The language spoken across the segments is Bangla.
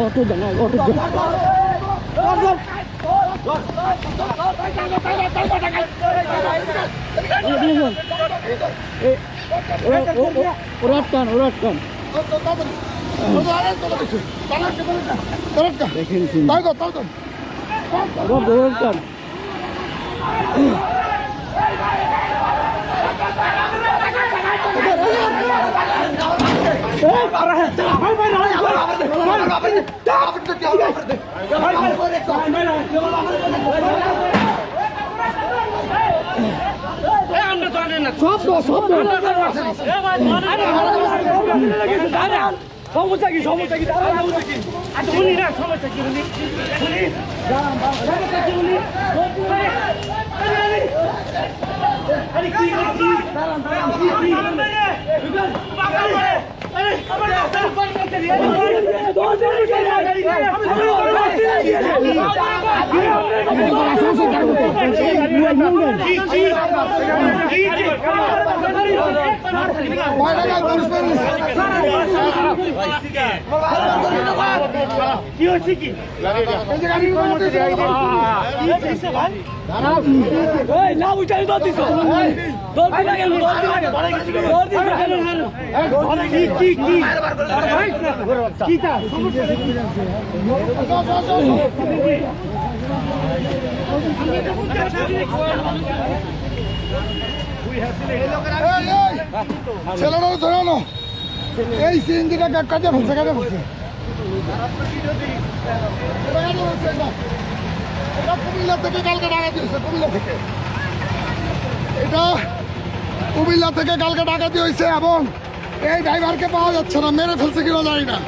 অটো জানা অটো সমস্যা কি সমস্যা কি আচ্ছা উনি না সমস্যা কি উনি কি হচ্ছে কি না উঠাই দিছ ছেলেরাও ধরানো এই সিএনজিটা কাজে ফেলছে কাজে ফেলছে এটা কুমিল্লা থেকে কালকে ডাকাতি হয়েছে এটা কুমিল্লা থেকে কালকে ডাকাতি হয়েছে এবং এই ড্রাইভারকে পাওয়া যাচ্ছে না মেরে ফেলছে কিনা জানি না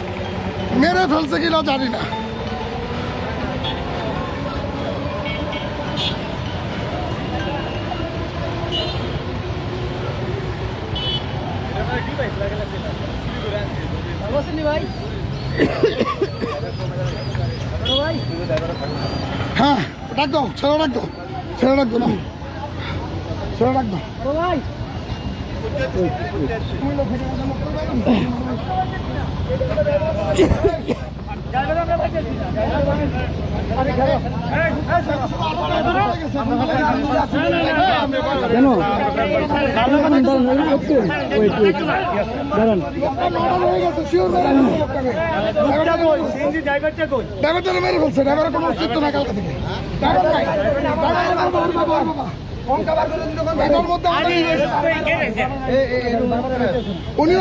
হ্যাঁ ডাক দাও ছেলে ডাক দাও না ছেলে ডাক দাও কেন দাঁড়ান ড্রাইভারটা মেরে ফেলছে ড্রাইভারের কোনো অস্তিত্ব না কালকে থেকে উনি